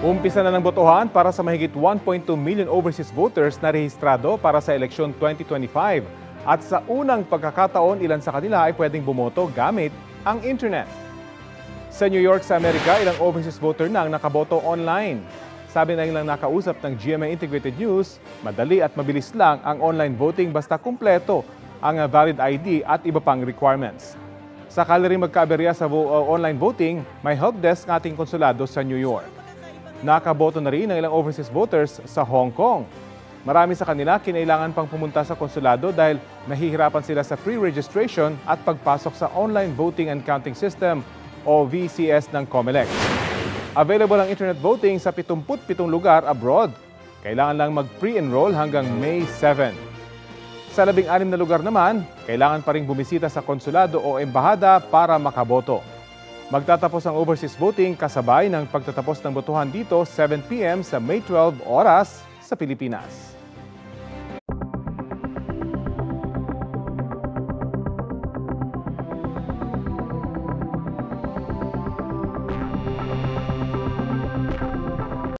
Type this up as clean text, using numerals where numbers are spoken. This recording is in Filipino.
Umpisa na ng botohan para sa mahigit 1.2 million overseas voters na rehistrado para sa eleksyon 2025. At sa unang pagkakataon, ilan sa kanila ay pwedeng bumoto gamit ang internet. Sa New York sa Amerika, ilang overseas voter na ang nakaboto online. Sabi na ilang nakausap ng GMA Integrated News, madali at mabilis lang ang online voting basta kumpleto ang valid ID at iba pang requirements. Sakali rin magkaaberya sa online voting, may help desk ng ating konsulado sa New York. Nakaboto na rin ang ilang overseas voters sa Hong Kong. Marami sa kanila kinailangan pang pumunta sa konsulado dahil nahihirapan sila sa pre-registration at pagpasok sa online voting and counting system o VCS ng COMELEC. Available ang internet voting sa 77 lugar abroad. Kailangan lang mag-pre-enroll hanggang May 7. Sa 16 na lugar naman, kailangan pa rin bumisita sa konsulado o embahada para makaboto. Magtatapos ang overseas voting kasabay ng pagtatapos ng botohan dito 7 p.m. sa May 12 oras sa Pilipinas.